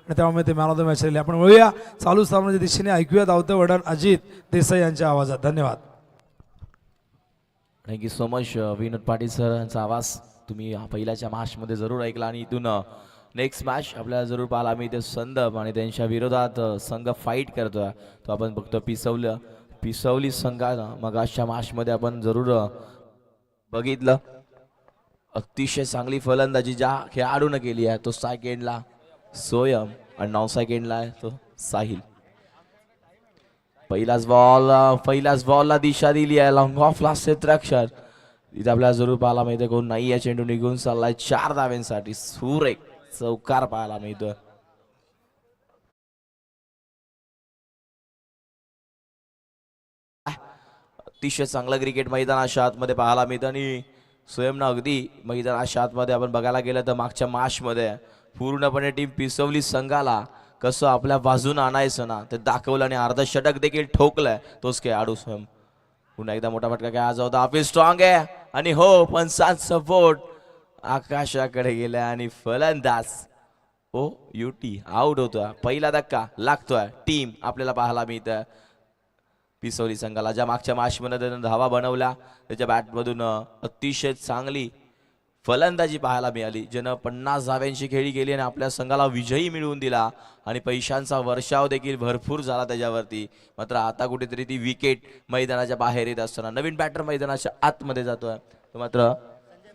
आणि त्यामुळे ते मॅन ऑफ द मॅच राहिले. आपण वळूया चालू सामन्याच्या दिशेने, ऐकूया धावतं वडण अजित देसाई यांच्या आवाजात. धन्यवाद. Thank you so much Vinod Patil sir यांचा आवाज तुम्ही पहिल्याच्या मॅचमध्ये जरूर ऐकला. आणि इथून नेक्स्ट मॅच आपल्याला जरूर पाहायला मिळते. संदप आणि त्यांच्या विरोधात संघ फाईट करतोय तो आपण बघतो पिसवली संघानं मगाच्या मॅचमध्ये आपण जरूर बघितलं. अतिशय चांगली फलंदाजी ज्या खेळाडूनं केली आहे तो सेकंडला सोयम आणि 9 सेकंडला आहे तो साहिल. पहिल्याच बॉलला दिशा दिली आहे. लॉंग ऑफला क्षेत्ररक्षण इथे आपल्याला जरूर पाहायला मिळते. कोण नाही आहे, चेंडू निघून चाललाय 4 धाव्यांसाठी. सुरेख चौकार पाहायला मिळतोय. अतिशय चांगलं क्रिकेट मैदानाच्या आतमध्ये पाहायला मिळतं आणि स्वयंना अगदी मैदानाच्या आतमध्ये आपण बघायला गेलं तर मागच्या मॅचमध्ये पूर्णपणे टीम पिसवली संघाला कसं आपल्या बाजून आणायचं ना ते दाखवलं आणि अर्धशतक देखील ठोकलंय तोच खेळाडू स्वयं. पुन्हा एकदा मोठा फटका काय आज होता. आपली स्ट्रॉंग आहे आणि हो पण सात सपोर्ट आकाशाकडे गेलाय आणि फलंदाज युटी आउट होतोय. पहिला धक्का लागतोय. टीम आपल्याला पाहायला मिळतं पिसवली संघाला ज्या मागच्या मॅचमध्ये त्यानं धावा बनवल्या त्याच्या बॅटमधून अतिशय चांगली फलंदाजी पाहायला मिळाली. ज्यानं 50 धाव्यांची खेळी केली आणि आपल्या संघाला विजयी मिळवून दिला आणि पैशांचा वर्षाव देखील भरपूर झाला त्याच्यावरती. मात्र आता कुठेतरी ती विकेट मैदानाच्या बाहेर येत असताना नवीन बॅटर मैदानाच्या आतमध्ये जातोय. मात्र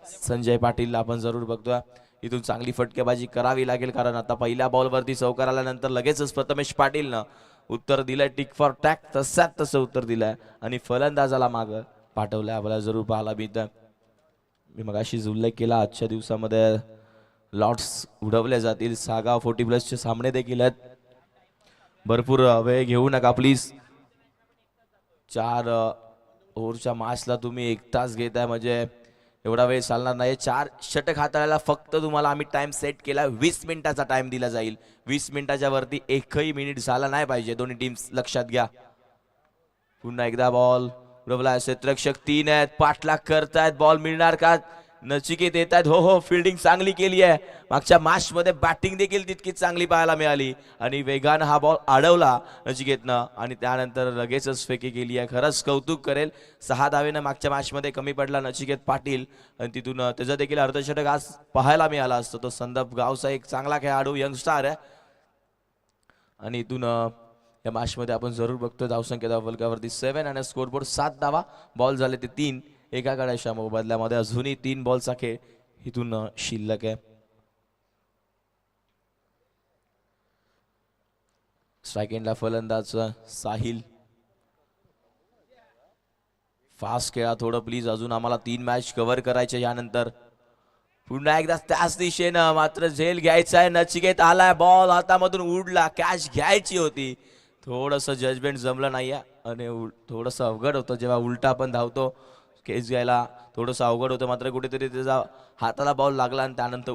संजय पाटीलला आपण जरूर बघतोय. इथून चांगली फटकेबाजी करावी लागेल कारण आता पहिल्या बॉलवरती चौकार आल्यानंतर लगेचच प्रथमेश पाटीलनं उत्तर दिलंय. टिक फॉर टॅक तसं उत्तर दिलंय आणि फलंदाजाला मागं पाठवलंय. आपल्याला जरूर पाहायला मिळतं. मी मगाशीच उल्लेख केला आजच्या दिवसामध्ये लॉट्स उडवले जातील. सागाव 40+ सामने देखील आहेत. भरपूर वेळ घेऊ नका प्लीज. 4 ओव्हरच्या मॅचला तुम्ही 1 तास घेताय म्हणजे एवढा वेळ चालणार नाही. 4 षटक हाताळायला फक्त तुम्हाला आम्ही टाइम सेट केला 20 मिनिटाचा टाइम दिला जाईल. 20 मिनिटाच्या वरती एकही मिनिट झाला नाही पाहिजे. दोन्ही टीम्स लक्षात घ्या. पुन्हा एकदा बॉल उडवला. क्षेत्ररक्षक 3 आहेत. पाठलाग करतायत. बॉल मिळणार का? नचिकेत येत आहेत. हो फिल्डिंग चांगली केली आहे. मागच्या मॅच मध्ये बॅटिंग देखील तितकीच चांगली पाहायला मिळाली आणि वेगानं हा बॉल अडवला नचिकेतनं आणि त्यानंतर लगेचच फेकी केली आहे. खरंच कौतुक करेल. 6 धावेनं मागच्या मॅच मध्ये कमी पडला नचिकेत पाटील आणि तिथून त्याचं देखील अर्धशतक आज पाहायला मिळाला असतं. तो संदप गावचा एक चांगला खेळाडू यंगस्टार आहे आणि इथून या मॅचमध्ये आपण जरूर बघतोय धावसंख्या धावफलकावरती 7 आणि स्कोरबोर्ड 7 धावा. बॉल झाले ते 3 एका गड्याच्या मोबदल्यामध्ये. अजूनही 3 बॉलचा खेळ इथून शिल्लक आहे. स्ट्राइक एंडला फलंदाज साहिल. फास्ट खेळा थोडं प्लीज. अजून आम्हाला 3 मॅच कव्हर करायचे यानंतर. पुन्हा एकदा त्याच दिशेनं मात्र झेल घ्यायचा आहे. नचिकेत आलाय. बॉल हातामधून उडला. कॅच घ्यायची होती. थोडंसं जजमेंट जमलं नाही आणि थोडंसं अवघड होतं जेव्हा उलटा आपण धावतो. केस घ्यायला थोडंसं अवघड होतं. मात्र कुठेतरी त्याचा हाताला बॉल लागला आणि त्यानंतर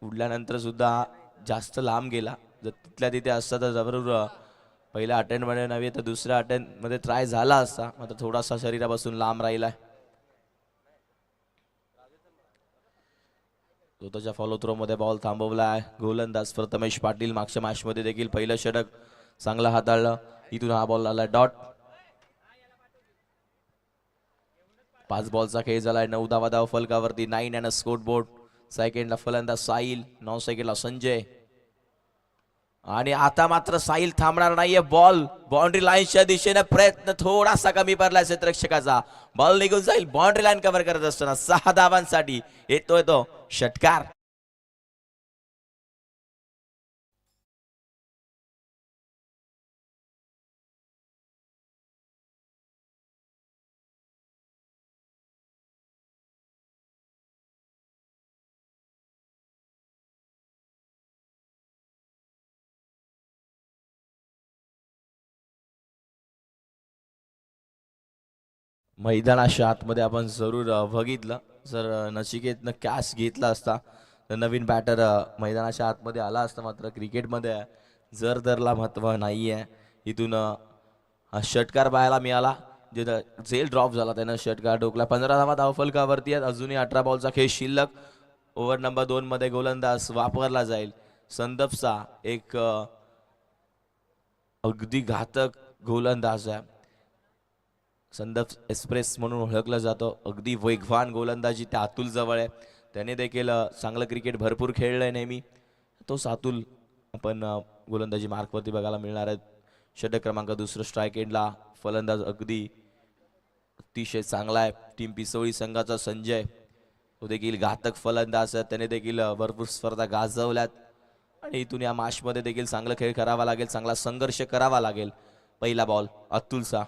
उडल्यानंतर सुद्धा जास्त लांब गेला. जर तिथल्या तिथे असता तर जरूर पहिल्या अटेम्प्टमध्ये नव्हे तर दुसऱ्या अटेम्प्टमध्ये ट्राय झाला असता. मात्र थोडासा शरीरापासून लांब राहिलाय. त्याच्या फॉलो थ्रो मध्ये बॉल थांबवला आहे. गोलंदाज प्रथमेश पाटील. मागच्या मॅच मध्ये देखील पहिलं षटक चांगलं हाताळलं. इथून हा बॉल आला डॉट. 5 बॉलचा खेळ झालाय. 9 धावा धाव फलकावरती. 9 आणि स्कोरबोर्ड. सेकंडला फलंदाज साहिल. 9 सेकंडला संजय आणि आता मात्र साहिल थांबणार नाहीये. बॉल बाउंड्री लाईनच्या दिशेने प्रयत्न थोडासा कमी पडलाय क्षेत्ररक्षकाचा. बॉल निघून जाईल. बाउंड्री लाईन कव्हर करत असताना 6 धावांसाठी येतोय तो षटकार. मैदानाच्या आतमध्ये आपण जरूर बघितलं जर नचिकेतनं कॅच घेतला असता तर नवीन बॅटर मैदानाच्या आतमध्ये आला असता. मात्र क्रिकेटमध्ये जर दरला महत्त्व नाही आहे. इथून षटकार पाहायला मिळाला. जे झेल ड्रॉप झाला त्यानं षटकार ठोकला. 15 धावा धावफलकावरती आहेत. अजूनही 18 बॉलचा खेळ शिल्लक. ओव्हर नंबर 2 मध्ये गोलंदाज वापरला जाईल. संदपचा एक अगदी घातक गोलंदाज आहे. संदप एक्सप्रेस म्हणून ओळखलं जातं. अगदी वेगवान गोलंदाजी त्या अतुल जवळ आहे. त्याने देखील चांगलं क्रिकेट भरपूर खेळलंय नेहमी. तोच अतुल आपण गोलंदाजी मार्कवरती बघायला मिळणार आहे. षटक क्रमांक 2 स्ट्राईक एंडला फलंदाज अगदी अतिशय चांगला आहे. टीम पिसवळी संघाचा संजय तो देखील घातक फलंदाज आहे. त्याने देखील भरपूर स्पर्धा गाजवल्यात आणि इथून या मॅचमध्ये देखील चांगला खेळ करावा लागेल, चांगला संघर्ष करावा लागेल. पहिला बॉल अतुलचा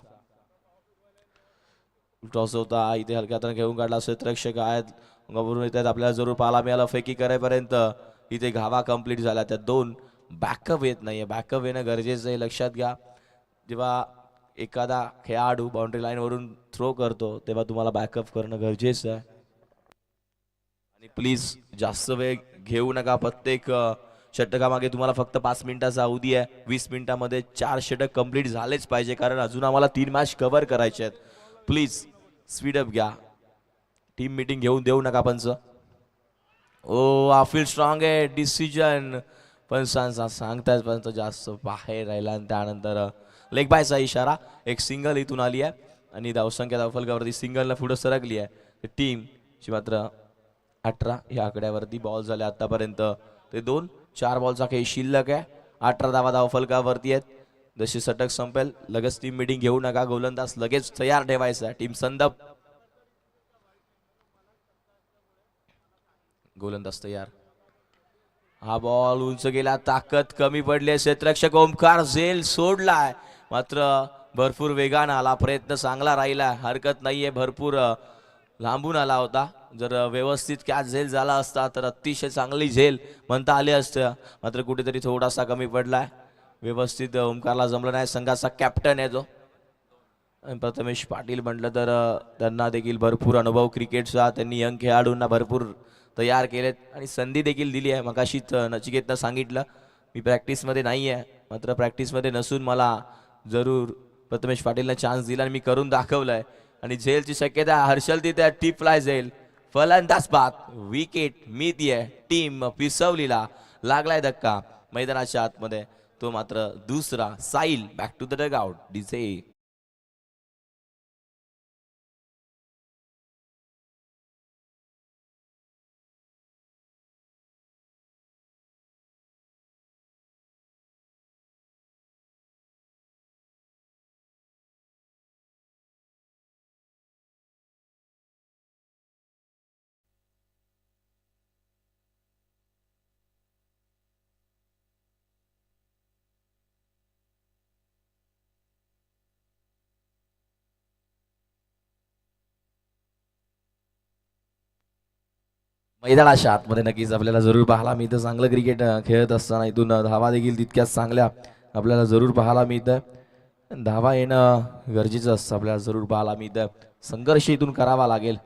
टॉस होता इथे हलक्या हाताने घेऊन काढला. क्षेत्ररक्षक आहेत गबरून येतात. आपल्याला जरूर पाहायला मिळालं फेकी करेपर्यंत इथे घावा कंप्लीट झाला. त्या 2 बॅकअप येत नाहीये. बॅकअप येणं गरजेचं आहे. लक्षात घ्या जेव्हा एखादा खेळाडू बाउंड्री लाईन वरून थ्रो करतो तेव्हा तुम्हाला बॅकअप करणं गरजेचं आहे. आणि प्लीज जास्त वेळ घेऊ नका. प्रत्येक षटकामागे तुम्हाला फक्त 5 मिनिटाचा अवधी आहे. 20 मिनिटामध्ये 4 षटक कंप्लीट झालेच पाहिजे कारण अजून आम्हाला 3 मॅच कव्हर करायचे आहेत. प्लीज स्पीडअप घ्या. टीम मीटिंग घेऊन देऊ नका पंच. ओ आफिल स्ट्रॉंग आहे. डिसिजन पण सांगतायत पण जास्त बाहेर राहिला आणि त्यानंतर लेग बायचा इशारा. एक सिंगल इथून आली आहे आणि धावसंख्या धावफलकावरती सिंगलला पुढे सरकली आहे. टीमची मात्र 18 या आकड्यावरती बॉल झाले आतापर्यंत. ते 2-4 बॉलचा खेळ शिल्लक आहे. 18 धावा धावफलकावरती आहेत. जशी षटक संपेल लगेच टीम मीटिंग घेऊ नका. गोलंदाज लगेच तयार ठेवायचा. टीम संदप गोलंदाज तयार. हा बॉल उंच गेला. ताकद कमी पडली. क्षेत्ररक्षक ओमकार झेल सोडलाय मात्र भरपूर वेगानं आला. प्रयत्न चांगला राहिला. हरकत नाहीये. भरपूर लांबून आला होता. जर व्यवस्थित कॅच झेल झाला असता तर अतिशय चांगली झेल म्हणता आली असतं. मात्र कुठेतरी थोडासा कमी पडलाय. व्यवस्थित ओमकारला जमलं नाही. संघाचा कॅप्टन आहे जो. प्रथमेश पाटील म्हटलं तर त्यांना देखील भरपूर अनुभव क्रिकेटचा. त्यांनी यंग खेळाडूंना भरपूर तयार केलेत आणि संधी देखील दिली आहे. मगाशीच नचिकेतनं सांगितलं मी प्रॅक्टिसमध्ये नाही आहे मात्र प्रॅक्टिसमध्ये नसून मला जरूर प्रथमेश पाटीलने चान्स दिला आणि मी करून दाखवलंय. आणि झेलची शक्यता हर्षल तिथे टीप फ्लाय झेल. फलंदाज बाद. विकेट मिळतीये. टीम पिसवलीला लागलाय धक्का मैदानाच्या आतमध्ये. तो मात्र दुसरा. Sahil back to the dugout. DJ मैदानाच्या आतमध्ये नक्कीच आपल्याला जरूर पाहायला मिळतं. चांगलं क्रिकेट खेळत असताना इथून धावा देखील तितक्याच चांगल्या आपल्याला जरूर पाहायला मिळतं. धावा येणं गरजेचं असतं. आपल्याला जरूर पाहायला मिळतं. संघर्ष इथून करावा लागेल.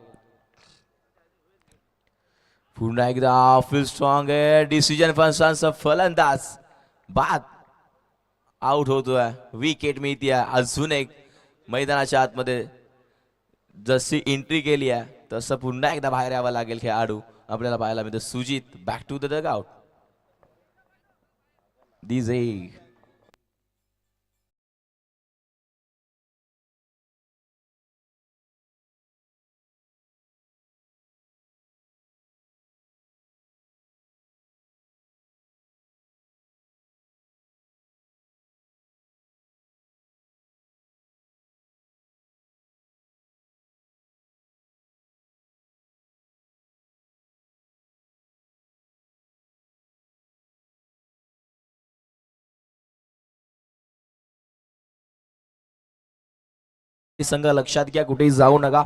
पुन्हा एकदा फुल स्ट्रॉंग आहे. डिसिजन फंक्शनचा फलंदाज बाद. आउट होतोय. विकेट मिळते. अजून एक मैदानाच्या आतमध्ये जशी एंट्री केली आहे तसं पुन्हा एकदा बाहेर यावं लागेल खेळाडू. आपल्याला पाहायला मिळतं Sujit back to the dugout. DJ संघ लक्षात घ्या. कुठेही जाऊ नका.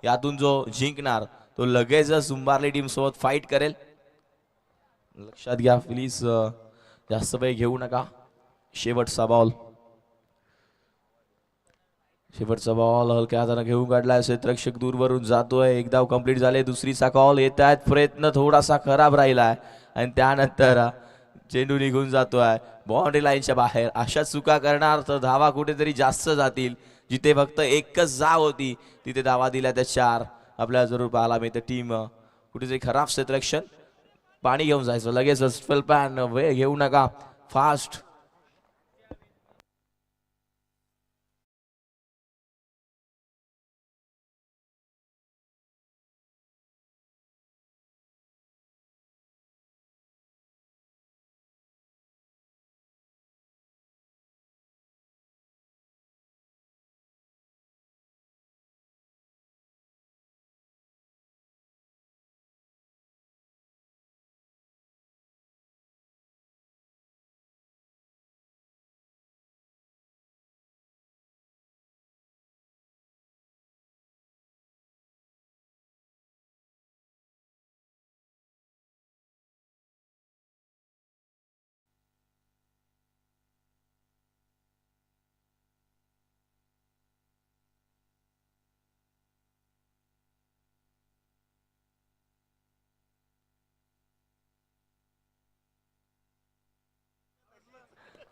यातून जो जिंकणार तो लगेचच उंबारली टीम सोबत फाईट करेल. लक्षात घ्या प्लीज. जास्त वेळ घेऊ नका. शेवटचा बॉल. शेवटचा बॉल हलक्या हाताने घेऊन काढलाय. क्षेत्ररक्षक दूरवरून जातोय. एक धाव कंप्लीट झाले. दुसरीचा कॉल येत आहेत. प्रयत्न थोडासा खराब राहिलाय आणि त्यानंतर चेंडू निघून जातोय बाउंड्री लाईनच्या बाहेर. अशा चुका करणार तर धावा कुठेतरी जास्त जातील. जिथे फक्त एकच धाव होती तिथे धावा दिल्या त्या 4 आपल्याला जरूर पाहायला मिळते. टीम कुठेतरी खराब क्षेत्ररक्षण पाणी घेऊन जायचं लगेचच. फुल पॅन वेळ घेऊ नका, फास्ट.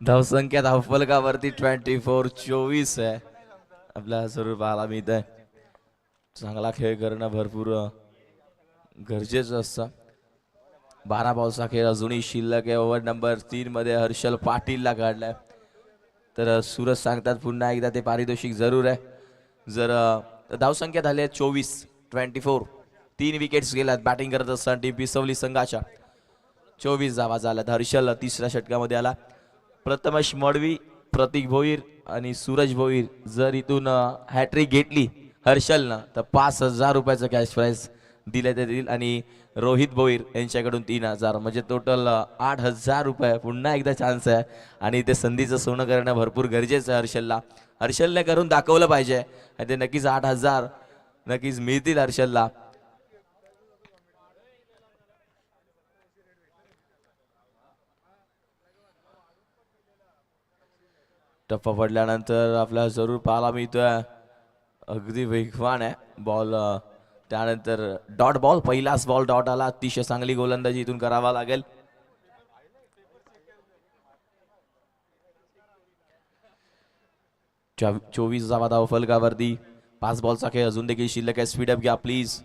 धावसंख्या धावफलकावरती 24-24 आहे. आपल्या सर्व पाहायला मिळत आहे. चांगला खेळ करणं भरपूर गरजेचं असतं. 12 बॉलचा खेळ अजूनही शिल्लक आहे. ओव्हर नंबर 3 मध्ये हर्षल पाटीलला काढलाय. तर सूरज सांगतात पुन्हा एकदा ते पारितोषिक जरूर आहे. जर धावसंख्या झाली आहे 24-24. 3 विकेट्स गेल्यात बॅटिंग करत असताना टीम पिसवली संघाच्या. 24 धावा झाल्यात. हर्षल तिसऱ्या षटकामध्ये आला. प्रथमेश मडवी, प्रतीक भोईर आणि सूरज भोईर जर इथून हॅट्रिक घेतली हर्षलनं तर 5,000 रुपयाचं कॅश प्राइज दिले ते देईल. आणि रोहित भोईर यांच्याकडून 3,000 म्हणजे टोटल 8,000 रुपये. पुन्हा एकदा चान्स आहे आणि ते संधीचं सोनं करणं भरपूर गरजेचं आहे हर्षलला. हर्षलने करून दाखवलं पाहिजे आणि ते नक्कीच 8,000 नक्कीच मिळतील हर्षलला. टप्पा पडल्यानंतर आपल्याला जरूर पाहायला मिळतोय अगदी वेगवान आहे बॉल. त्यानंतर डॉट बॉल, पहिलाच बॉल डॉट आला. अतिशय चांगली गोलंदाजी इथून करावा लागेल. च्या 24 धावा धावफलकावरती. 5 बॉलचा खेळ अजून देखील शिल्लक आहे. स्पीड अप घ्या प्लीज.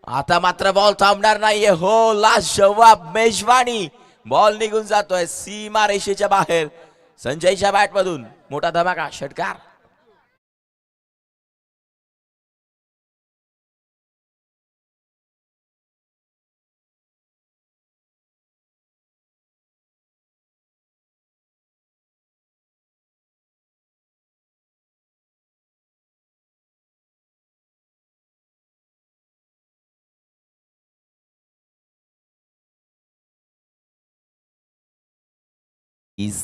आता मात्र बॉल थांबणार नाहीये. हो लास्ट जवाब मेजवानी. बॉल निघून जातोय सीमा रेषेच्या बाहेर. संजयच्या बॅट मधून मोठा धमाका षटकार.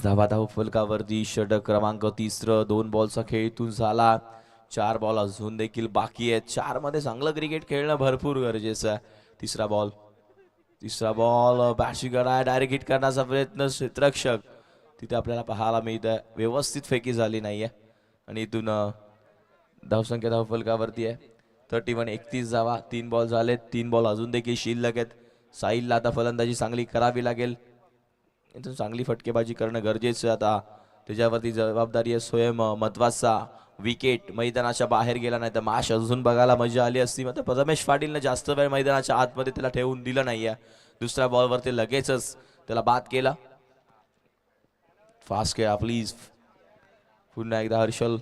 धावा धावफलकावरती. षटक क्रमांक 3. 2 बॉलचा खेळ इथून झाला. 4 बॉल अजून देखील बाकी आहेत. 4 मध्ये चांगलं क्रिकेट खेळणं भरपूर गरजेचं आहे. तिसरा बॉल बॅटिंग करा, डायरेक्ट हिट करण्याचा प्रयत्न क्षेत्ररक्षक तिथे आपल्याला पाहायला मिळत आहे. व्यवस्थित फेकी झाली नाहीये आणि इथून धावसंख्या धावफलकावरती आहे 31. 31 धावा. 3 बॉल झालेत. 3 बॉल अजून देखील शिल्लक आहेत. साहिलला आता फलंदाजी चांगली करावी लागेल. इथून चांगली फटकेबाजी करणं गरजेचं. आता त्याच्यावरती जबाबदारी आहे स्वयं महत्वाचा. विकेट मैदानाच्या बाहेर गेला नाही तर मॅच अजून बघायला मजा आली असती. मात्र प्रथमेश पाटीलने जास्त वेळ मैदानाच्या आतमध्ये त्याला ठेवून दिलं नाहीये. दुसऱ्या बॉलवरती लगेचच त्याला बाद केला. फास्ट खेळा प्लीज. पुन्हा एकदा हर्षल.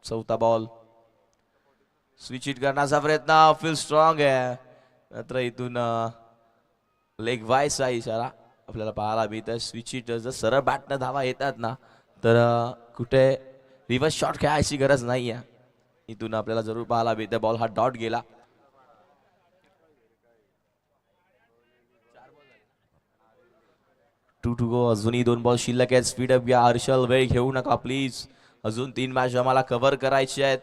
4था बॉल. स्विच हिट करण्याचा प्रयत्न. फील स्ट्रॉंग आहे मात्र इथून लेग वाईसचा इशारा आपल्याला पाहायला मिळतं. स्विच हिट जर सरळ बॅटनं धावा येतात ना तर कुठे रिव्हर्स शॉट खेळायची गरज नाही आहे. इथून आपल्याला जरूर पाहायला मिळतं. बॉल हा डॉट गेला. Two to go. अजूनही 2 बॉल शिल्लक आहेत. स्पीड अप घ्या हर्षल. वेळ घेऊ नका प्लीज. अजून 3 मॅच आम्हाला कव्हर करायचे आहेत.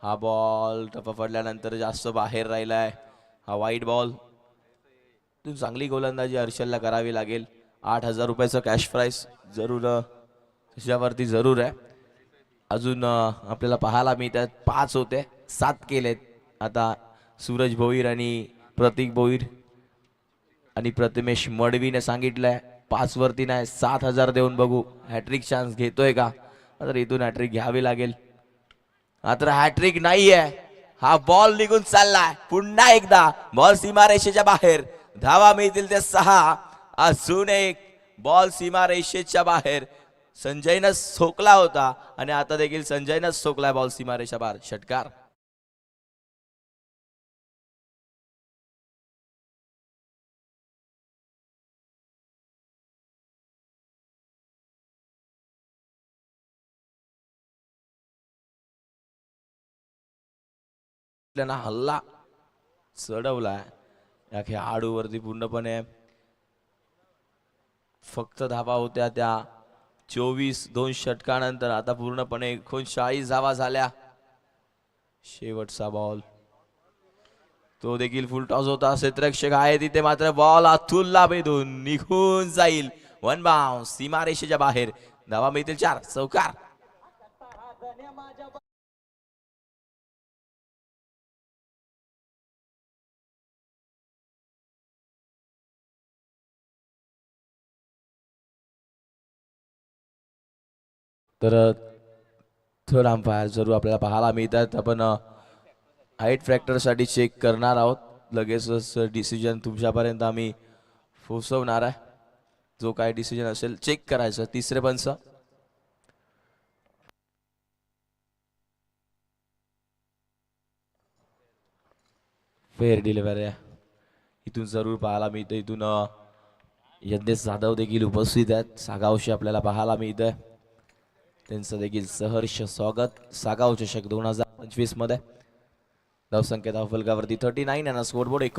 हा बॉल टप्पा पडल्यानंतर जास्त बाहेर राहिलाय. हा वाईट बॉल. चांगली गोलंदाजी हर्षलला करावी लागेल. 8,000 रुपयाचं कॅश प्राइस जरूर त्याच्यावरती जरूर आहे. अजून आपल्याला पाहायला मिळतात 5 होते 7 केलेत. आता सूरज भोईर आणि प्रतीक भोईर आणि प्रथमेश मडवीने सांगितलंय 5 वरती नाही 7,000 देऊन बघू हॅट्रिक चान्स घेतोय का. तर इथून हॅट्रिक घ्यावी लागेल. मात्र हॅट्रिक नाहीये. हा बॉल निघून चाललाय. पुन्हा एकदा बॉल सीमारेषेच्या बाहेर. धावा मिळतील ते 6. अजून एक बॉल सीमारेषेच्या बाहेर. संजयनं सोकला होता आणि आता देखील संजयनं सोकलाय बॉल सीमारेषेच्या बाहेर. षटकार. त्यांना हल्ला चढवलाय या खेळाडूवरती. पूर्णपणे फक्त धावा होत्या त्या 24 2 षटकानंतर. आता पूर्णपणे 39 धावा झाल्या. शेवटचा बॉल तो देखील फुल टॉस होता. क्षेत्ररक्षक आहे तिथे मात्र बॉल अतुलला भेदून निघून जाईल. वन बाउन्स सीमारेषेच्या बाहेर. धावा मिळतील 4. चौकार. तर थर्ड अंपायर जरूर आपल्याला पाहायला मिळतात. आपण हाईट फॅक्टरसाठी चेक करणार आहोत. लगेचच डिसिजन तुमच्यापर्यंत आम्ही पोहोचवणार आहे. जो काय डिसिजन असेल चेक करायचं. तिसरे पंच. फेअर डिलिव्हरी आहे. इथून जरूर पाहायला मिळतं. इथून यज्ञेश जाधव देखील उपस्थित आहेत. सागावशी आपल्याला पाहायला मिळतंय. त्यांचं देखील सहर्ष स्वागत. सागाव चषक 2025 मध्ये. धावसंख्या धावफलकावरती 39 आणि स्कोरबोर्ड 1.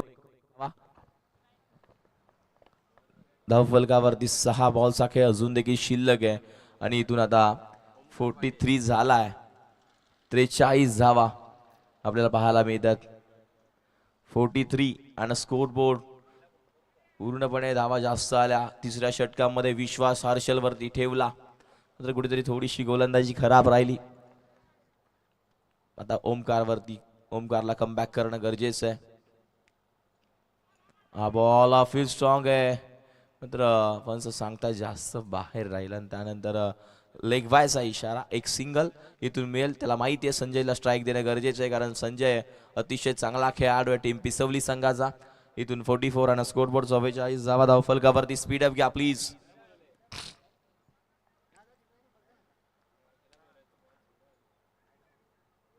धावफलकावरती 6 बॉलचा खेळ अजून देखील शिल्लक आहे आणि इथून आता 43 झालाय. 43 धावा आपल्याला पाहायला मिळतात. 43 आणि स्कोरबोर्ड पूर्णपणे धावा जास्त आल्या. तिसऱ्या षटकामध्ये विश्वास हर्षल वरती ठेवला तर कुठेतरी थोडीशी गोलंदाजी खराब राहिली. आता ओमकारला कमबॅक करणं गरजेचं आहे. हा बॉल फील स्ट्रॉंग आहे मात्र पंच सांगता जास्त बाहेर राहिला आणि त्यानंतर लेग बायचा इशारा. एक सिंगल इथून मिळेल. त्याला माहिती आहे संजयला स्ट्राईक देणं गरजेचं आहे कारण संजय अतिशय चांगला खेळाडू आहे टीम पिसवली संघाचा. इथून 44 आणि स्कोरबोर्ड 44 धावा धावफलकावरती. स्पीड अप घ्या प्लीज.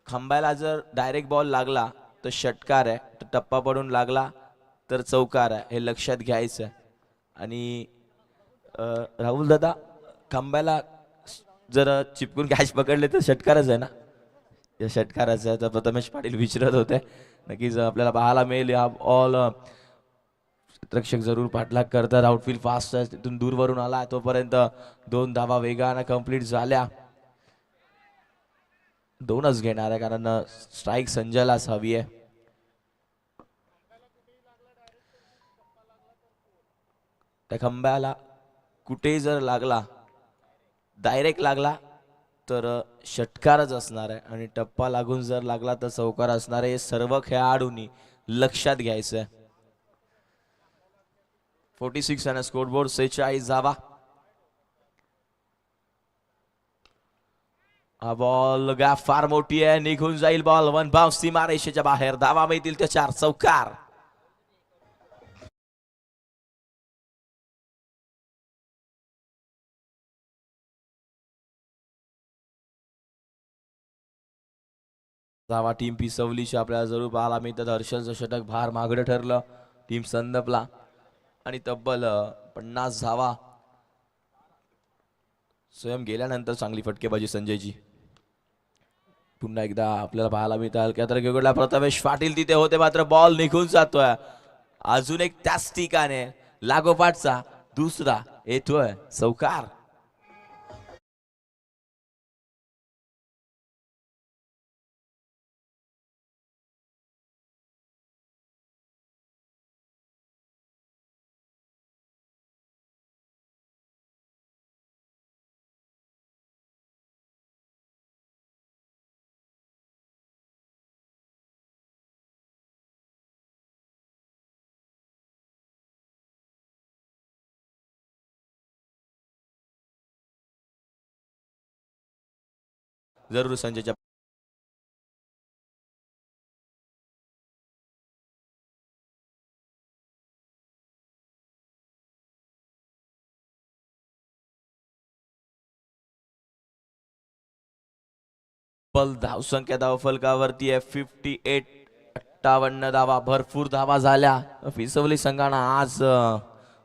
खांबायला जर डायरेक्ट बॉल लागला तर षटकार आहे. तर टप्पा पडून लागला तर चौकार आहे. हे लक्षात घ्यायचं आहे. आणि राहुल दादा खांबायला जर चिपकून कॅच पकडले तर षटकारच आहे ना. या षटकारच आहे. तर प्रथमेश पाटील विचारत होते. नक्कीच आपल्याला पाहायला मिळेल. हा बॉल रक्षक जरूर पाठलाग करतात. आउटफील्ड फास्ट आहे. तिथून दूरवरून आला तोपर्यंत 2 धावा वेगानं कंप्लीट झाल्या. 2च घेणार आहे कारण स्ट्राईक संजयलाच हवी आहे. त्या खंब्याला कुठेही जर लागला डायरेक्ट लागला तर षटकारच असणार आहे आणि टप्पा लागून जर लागला तर चौकार असणार आहे. हे सर्व खेळाडूंनी लक्षात घ्यायचं आहे. 46 आणि स्कोरबोर्ड 46 धावा. हा बॉल गॅप फार मोठी आहे. निघून जाईल बॉल. वन बाउन्स सीमारेषेच्या बाहेर. धावा मिळतील त्या 4. चौकार. धावा टीम पिसवलीची आपल्याला जरूर पाहायला मिळतात. हर्षलचं षटक भार मागडं ठरलं. टीम संदपला आणि तब्बल 50 धावा स्वयं गेल्यानंतर चांगली फटकेबाजी संजयची. पुन्हा एकदा आपल्याला पाहायला मिळतं हलक्या तर गिळला प्रथमेश पाटील तिथे होते मात्र बॉल निघून जातोय. अजून एक त्याच ठिकाणी लागोपाठचा दुसरा येतोय. चौकार. जरूर संजयच्या धावसंख्या धावफलकावरती आहे 58. 58 धावा, भरपूर धावा झाल्या पिसवली संघानं आज.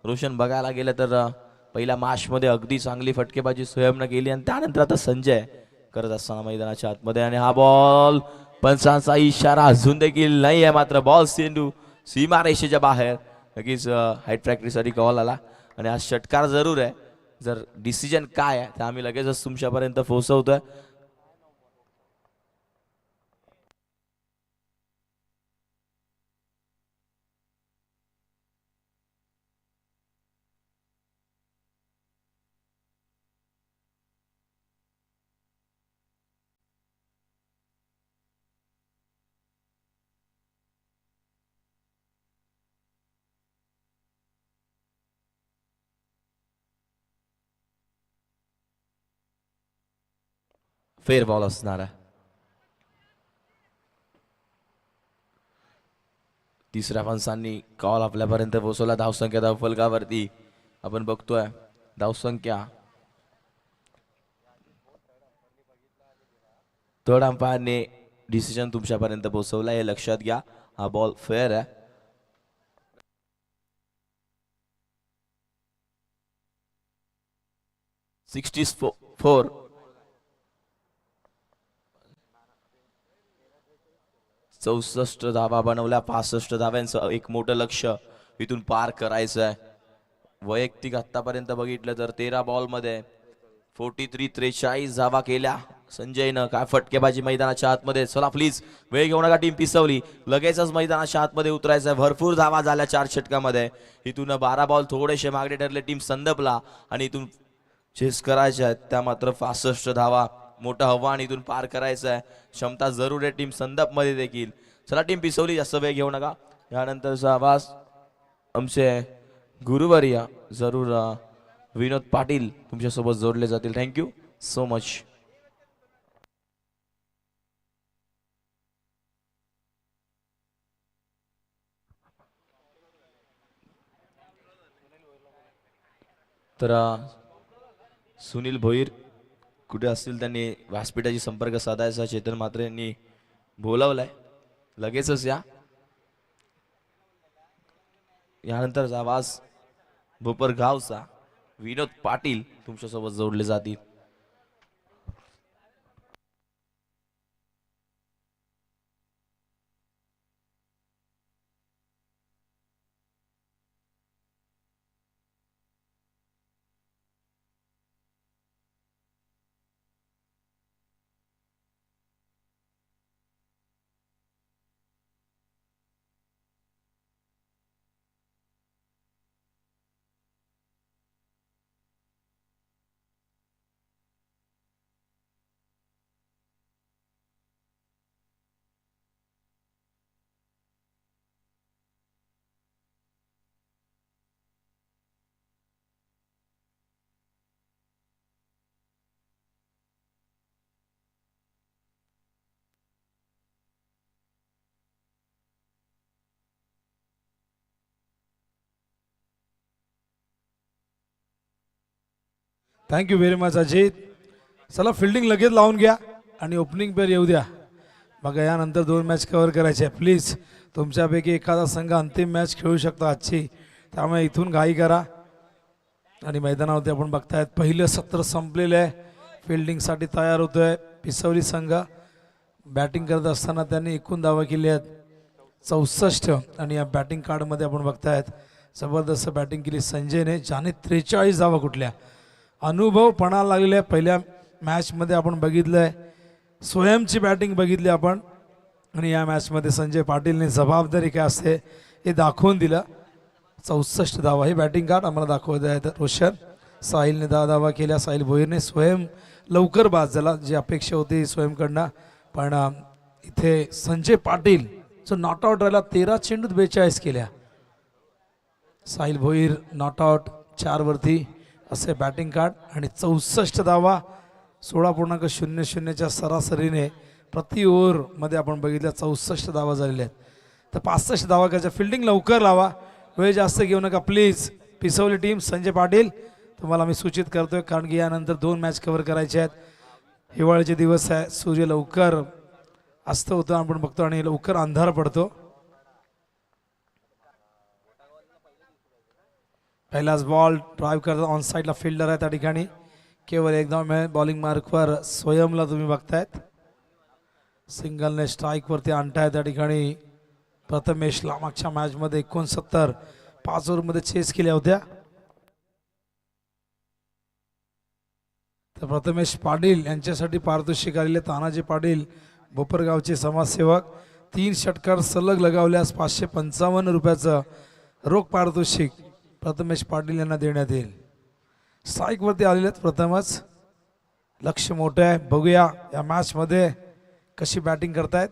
रोशन बघायला गेलं तर पहिल्या मध्ये अगदी चांगली फटकेबाजी स्वयंनं केली आणि त्यानंतर आता संजय करत असताना मैदानाच्या आतमध्ये आणि हा बॉल पंचांचा इशारा अजून देखील नाही आहे, मात्र बॉल चेंडू सीमा रेषेच्या बाहेर. नक्कीच हाईट प्रॅक्टिससाठी कॉल आला आणि आज षटकार जरूर आहे. जर डिसिजन काय आहे ते आम्ही लगेचच तुमच्यापर्यंत पोहोचवतोय. फेर बॉल असणार आहे. तिसऱ्या पंचांनी कॉल आपल्यापर्यंत पोहोचवला. धावसंख्या धावफलकावरती आपण बघतोय धावसंख्या थर्ड अंपायरने डिसिजन तुमच्यापर्यंत पोहोचवला हे लक्षात घ्या. हा बॉल फेअर आहे. फोर 64 धावा बनवल्या. 65 धाव्यांचं एक मोठं लक्ष इथून पार करायचं आहे. वैयक्तिक आतापर्यंत बघितलं तर 13 बॉलमध्ये 43 धावा केल्या संजयनं. काय फटकेबाजी मैदानाच्या आतमध्ये. चला प्लीज वेळ घेऊ नका टीम पिसवली, लगेचच मैदानाच्या आतमध्ये उतरायचं आहे. भरपूर धावा झाल्या 4 षटकामध्ये. इथून 12 बॉल थोडेसे मागे ठरले. टीम संदपला आणि इथून चेस करायच्या आहेत त्या मात्र 65 धावा. मोठं आव्हान इथून पार करायचं आहे. क्षमता जरूर आहे टीम संदप मध्ये देखील. चला टीम पिसवली, जास्त वेळ घेऊ नका. यानंतरचा आवाज आमचे गुरुवर्य जरूर विनोद पाटील तुमच्यासोबत जोडले जातील. Thank you so much. तर सुनील भोईर कुठे असतील त्यांनी व्यासपीठाशी संपर्क साधायचा. चेतन मात्रे यांनी बोलावलाय, लगेचच या. यानंतर आवाज भोपरगावचा विनोद पाटील तुमच्यासोबत जोडले जातील. Thank you very much Ajit. चला फिल्डिंग लगेच लावून घ्या आणि ओपनिंग पेअर येऊ द्या. बघा यानंतर 2 मॅच कव्हर करायचे. प्लीज तुमच्यापैकी एखादा संघ अंतिम मॅच खेळू शकतो आजची, त्यामुळे इथून घाई करा. आणि मैदानावरती आपण बघतायत पहिलं सत्र संपलेलं आहे. फिल्डिंगसाठी तयार होतोय पिसवली संघ. बॅटिंग करत असताना त्यांनी एकूण धावा केली आहेत 64 आणि या बॅटिंग कार्डमध्ये आपण बघतायत जबरदस्त बॅटिंग केली संजयने, ज्याने 43 धावा कुठल्या. अनुभव पणाला लागलेला आहे. पहिल्या मॅचमध्ये आपण बघितलंय स्वयंची बॅटिंग बघितली आपण आणि या मॅचमध्ये संजय पाटीलने जबाबदारी काय असते हे दाखवून दिलं. 64 धावा हे बॅटिंग कार्ड आम्हाला दाखवत आहेत. रोशन साहिलने 10 धावा केल्या. साहिल भोईरने स्वयं लवकर बाद झाला, जी अपेक्षा होती स्वयंकडनं. पण इथे संजय पाटील जो नॉट आउट राहिला 13 चेंडूत 42 केल्या. साहिल भोईर नॉट आउट 4 वरती असे बॅटिंग कार्ड आणि 64 धावा 16.00च्या सरासरीने प्रति ओव्हरमध्ये आपण बघितल्या 64 धावा झालेल्या आहेत. तर 65 धावा करायच्या. फिल्डिंग लवकर लावा, वेळ जास्त घेऊ नका प्लीज. पिसवली टीम संजय पाटील तुम्हाला मी सूचित करतोय, कारण की यानंतर 2 मॅच कव्हर करायचे आहेत. हिवाळ्याचे दिवस आहे, सूर्य लवकर अस्त होतो आपण बघतो आणि लवकर अंधार पडतो. पहिलाच बॉल ड्राईव्ह करतात, ऑन साईडला फिल्डर आहे त्या ठिकाणी. केवळ एकदम बॉलिंग मार्कवर स्वयंला तुम्ही बघतायत. सिंगलने स्ट्राईक वरती आणताय त्या ठिकाणी प्रथमेशला. मागच्या मॅच मध्ये 69 5 ओव्हरमध्ये चेस केल्या होत्या. तर प्रथमेश पाटील यांच्यासाठी पारितोषिक आलेले. तानाजी पाटील बोपरगावचे समाजसेवक 3 षटकार सलग लगावल्यास 555 रुपयाचं रोख पारितोषिक प्रथमेश पाटील यांना देण्यात येईल. स्ट्राईक वरती आलेले आहेत प्रथमच. लक्ष मोठं आहे, बघूया या मॅच मध्ये कशी बॅटिंग करतायत.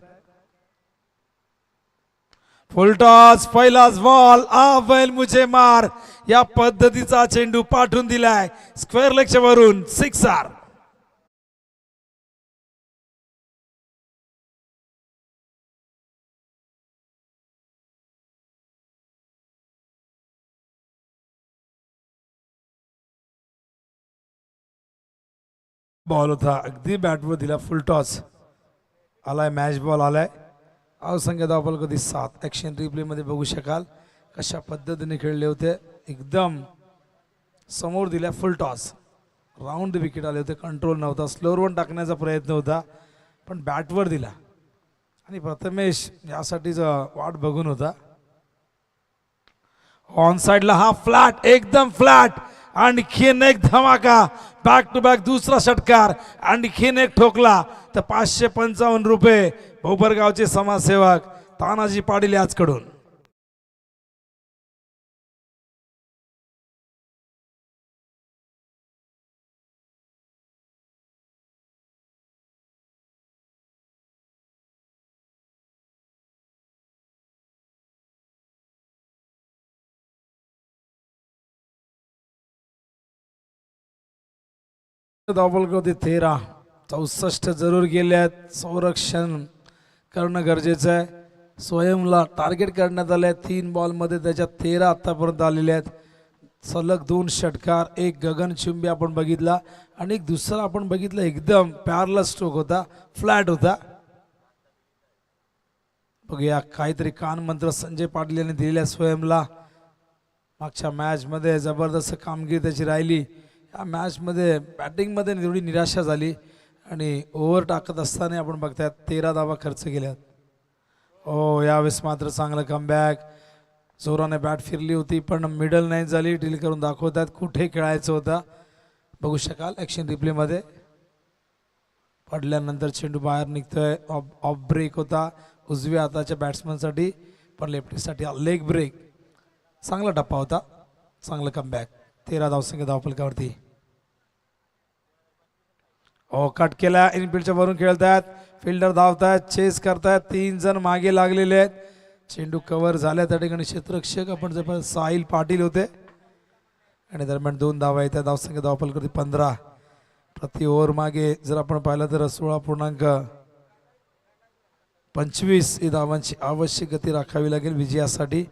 फुलटॉस, पहिलाच बॉल, आ बैल मुझे मार या पद्धतीचा चेंडू पाठवून दिलाय स्क्वेअर लेगच्या वरून. 6 बॉल होता, अगदी बॅटवर दिला. फुलटॉस आलाय, मॅच बॉल आलाय. अवसंख्य धावफलक कधी 7. ॲक्शन रिप्ले मध्ये बघू शकाल कशा पद्धतीने खेळले होते. एकदम समोर दिल्या. फुलटॉस, राऊंड विकेट आले होते, कंट्रोल नव्हता, स्लोअर वन टाकण्याचा प्रयत्न होता पण बॅटवर दिला आणि प्रथमेश यासाठीच वाट बघून होता. ऑन साइडला हा फ्लॅट, एकदम फ्लॅट. आणखीन एक धमाका, बॅक टू बॅक दुसरा षटकार, आणखीन एक ठोकला तर 555 रुपये भोपरगावचे समाजसेवक तानाजी पाटील याचकडून. धावफलक होते 13. 64 जरूर गेल्यात. संरक्षण करणं गरजेचं आहे. स्वयंला टार्गेट करण्यात आले. 3 बॉलमध्ये त्याच्या 13 आतापर्यंत आलेले आहेत. सलग 2 षटकार, एक गगनचुंबी आपण बघितला आणि एक दुसरा आपण बघितला एकदम पॅरलल स्ट्रोक होता, फ्लॅट होता. बघूया काहीतरी कान मंत्र संजय पाटील यांनी दिलेल्या स्वयंला. मागच्या मॅच मध्ये जबरदस्त कामगिरी त्याची राहिली. या मॅच मध्ये बॅटिंग मध्ये थोडी निराशा झाली आणि ओव्हर टाकत असताना आपण बघतायत 13 धावा खर्च केल्यात. ओ यावेळेस मात्र चांगलं कमबॅक. जोराने बॅट फिरली होती पण मिडल नाही झाली. डील करून दाखवतात कुठे खेळायचं होतं. बघू शकाल ॲक्शन रिप्ले मध्ये. पडल्यानंतर चेंडू बाहेर निघतोय. ऑफ ब्रेक होता उजव्या हाताच्या बॅट्समनसाठी पण लेफ्टीसाठी लेग ब्रेक. चांगला टप्पा होता, चांगलं कमबॅक. 13 धावसंख्या धावफलकावरती. कट केला, इनफिल्डच्या वरून खेळतायत. फिल्डर धावतायत, चेस करतायत. 3 जण मागे लागलेले आहेत. चेंडू कव्हर झाल्या त्या ठिकाणी क्षेत्ररक्षक आपण जर साहिल पाटील होते आणि दरम्यान 2 धावा येतात. धावसंख्या धावफलकावरती 15. प्रति ओव्हर मागे जर आपण पाहिलं तर 16.25 ही धावांची आवश्यक गती राखावी लागेल विजयासाठी.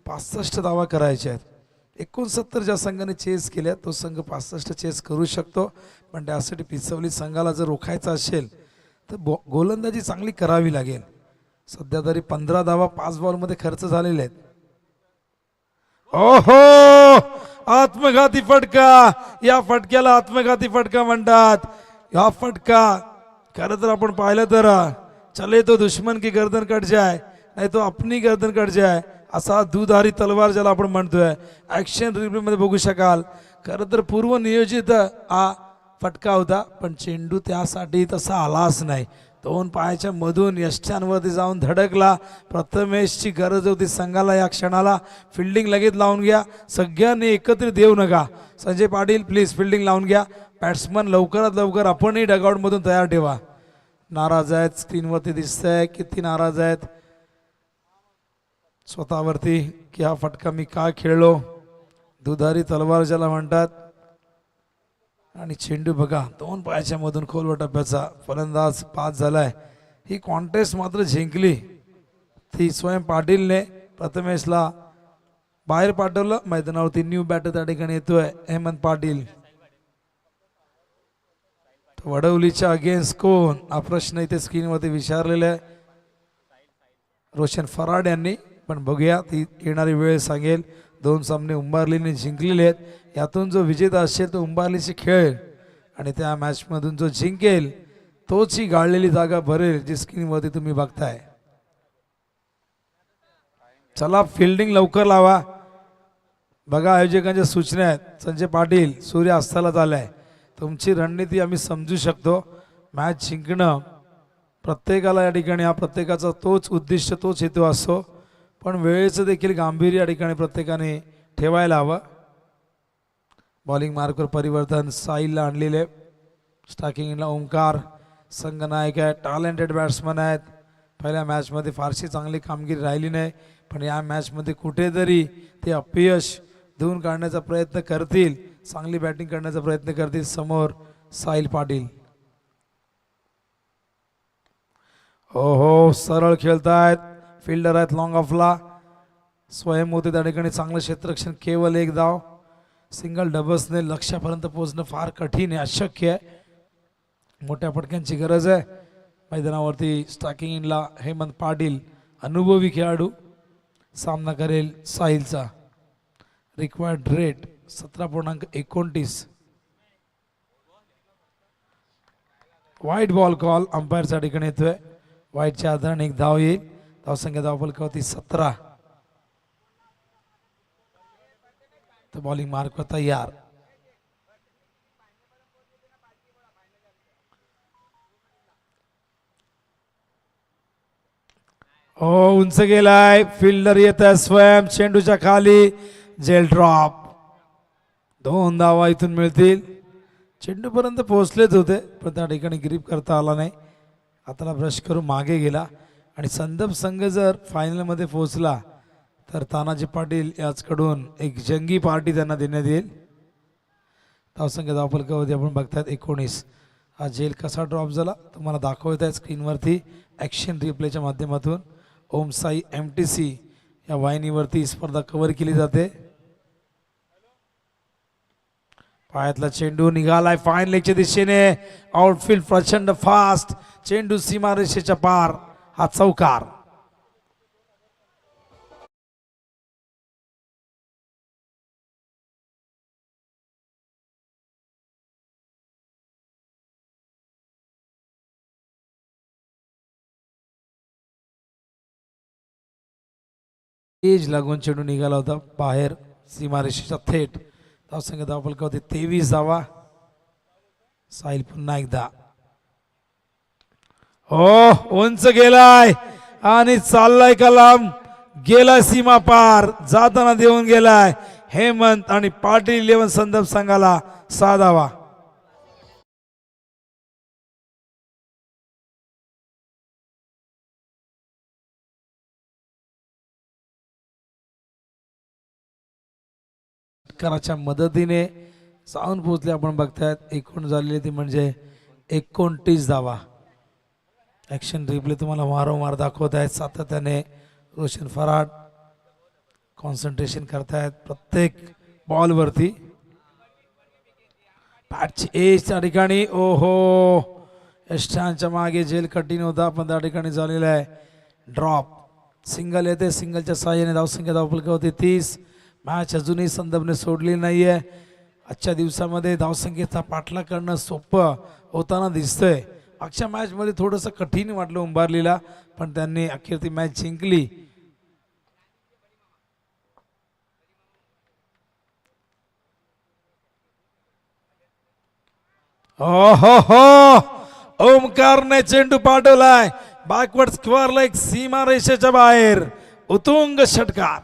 65 धावा करायच्या आहेत. 69 ज्या संघाने चेस केल्या तो संघ 65 चेस करू शकतो पण त्यासाठी पिचवली संघाला जर रोखायचं असेल तर गोलंदाजी चांगली करावी लागेल. सध्या तरी 15 धावा 5 बॉलमध्ये खर्च झालेले आहेत. ओहो, आत्मघाती फटका. या फटक्याला आत्मघाती फटका म्हणतात. हा फटका खरं तर आपण पाहिलं तर चले तो दुश्मन की गर्दन कट जाए नाही तो अपनी गर्दन कट जाए असा दुधारी तलवार ज्याला आपण म्हणतोय. ॲक्शन रिप्ले मध्ये बघू शकाल खरं तर पूर्व नियोजित हा फटका होता पण चेंडू त्यासाठी तसा आलाच नाही. 2 पायाच्या मधून यष्ट्यांवरती जाऊन धडकला. प्रथमेशची गरज होती संघाला या क्षणाला. फिल्डिंग लगेच लावून घ्या. सगळ्यांनी एकत्रित येऊ नका. संजय पाटील प्लीज फिल्डिंग लावून घ्या. बॅट्समन लवकरात लवकर आपणही डगआउट मधून तयार ठेवा. नाराज आहेत, स्क्रीनवरती दिसतंय किती नाराज आहेत स्वतःवरती की हा फटका मी का खेळलो. दुधारी तलवार ज्याला म्हणतात. आणि चेंडू बघा 2 पायाच्या मधून खोलवर टप्प्याचा. फलंदाज पास झालाय. ही कॉन्टेस्ट मात्र जिंकली ती स्वयं पाटीलने. प्रथमेशला बाहेर पाठवलं. मैदानावरती न्यू बॅटर त्या ठिकाणी येतोय अहमद पाटील. वडवलीच्या अगेन्स्ट कोण हा प्रश्न इथे स्क्रीनवरती विचारलेला आहे रोशन फराड यांनी. पण बघूया ती येणारी वेळ सांगेल. 2 सामने उंबारलीने जिंकलेले आहेत. यातून जो विजेता असेल तो उंबारलीशी खेळेल आणि त्या मॅचमधून जो जिंकेल तोच ही गाळलेली जागा भरेल जी स्क्रीनवरती तुम्ही बघताय. चला फिल्डिंग लवकर लावा. बघा आयोजकांच्या सूचना आहेत. संजय पाटील सूर्य अस्ताला आलाय. तुमची रणनीती आम्ही समजू शकतो. मॅच जिंकणं प्रत्येकाला या ठिकाणी हा प्रत्येकाचा तोच उद्दिष्ट तोच हेतू असतो. पण वेळेचं देखील गांभीर्य या ठिकाणी प्रत्येकाने ठेवायला हवं. बॉलिंग मार्कवर परिवर्तन साहिलला आणलेले. स्टार्किंगला ओमकार संघनायक आहे. टॅलेंटेड बॅट्समन आहेत. पहिल्या मॅचमध्ये फारशी चांगली कामगिरी राहिली नाही पण या मॅचमध्ये कुठेतरी ते अपयश धुवून काढण्याचा प्रयत्न करतील. चांगली बॅटिंग करण्याचा प्रयत्न करतील. समोर साहिल पाटील. हो सरळ खेळतायत. फिल्डर आहेत लॉंग ऑफला. स्वयं होते त्या ठिकाणी चांगलं क्षेत्ररक्षण. केवळ 1 धाव. सिंगल डबल्सने लक्ष्यापर्यंत पोहोचणं फार कठीण आहे अशक्य आहे. मोठ्या फटक्यांची गरज आहे. मैदानावरती स्टार्किंग इनला हेमंत पाटील अनुभवी खेळाडू सामना करेल साहिलचा. Required rate 17.29. वाईट बॉल कॉल अंपायरच्या ठिकाणी येतोय. वाईटच्या आधाराने 1 धाव येईल. धावसंख्या धावफलकावरती 17. तर बॉलिंग मार्कवर तयार. उंच गेलाय. फिल्डर येत आहे स्वयं चेंडूच्या खाली. Gel drop. 2 धावा इथून मिळतील. चेंडूपर्यंत पोहोचलेच होते पण त्या ठिकाणी ग्रीप करता आला नाही. हाताला ब्रश करून मागे गेला आणि संदप संघ जर फायनलमध्ये पोहोचला तर तानाजी पाटील याचकडून एक जंगी पार्टी त्यांना देण्यात येईल. धावसंख्या धावफलकावरती आपण बघतायत 19. हा जेल कसा ड्रॉप झाला तुम्हाला दाखवत आहे स्क्रीनवरती ॲक्शन रिप्लेच्या माध्यमातून. ओम साई MTC या वाहिनीवरती स्पर्धा कव्हर केली जाते. पायातला चेंडू निघालाय फाईन लेगच्या दिशेने. आउटफील्ड प्रचंड फास्ट. चेंडू सीमारेषेच्या पार. हा चौकार. एज लागून चेंडू निघाला होता बाहेर सीमारेषेच्या थेट. धावसंख्या धावफलकावरती 23 धावा. साहिल पुन्हा एकदा. उंच गेलाय आणि चाललाय कलाम. गेलाय सीमा पार. जाताना देऊन गेलाय. हेमंत आणि पाटील 11 संदर्भ संघाला 6 धावा. षटकाराच्या मदतीने जाऊन पोहोचले आपण बघतायत. एकूण झालेली ती म्हणजे 29 धावा. ॲक्शन रिप्ले तुम्हाला वारंवार दाखवत आहेत. सातत्याने रोशन फराड कॉन्सन्ट्रेशन करतायत प्रत्येक बॉलवरती. बॅटची एज त्या ठिकाणी यष्टांच्या मागे जेल कठीण होता पण त्या ठिकाणी झालेला आहे ड्रॉप. सिंगल येते. सिंगलच्या साहाय्याने धावसंख्या धावफलकावरती 30. मॅच अजूनही संदर्भने सोडली नाहीये. आजच्या दिवसामध्ये धावसंख्येचा पाठलाग करणं सोपं होताना दिसतंय. मागच्या मॅचमध्ये थोडंसं कठीण वाटलं उंबारलीला पण त्यांनी अखेर ती मॅच जिंकली. ओमकारने चेंडू पाठवलाय बॅकवर्ड स्क्वेअर लेग सीमारेषेच्या बाहेर. उत्तुंग षटकार.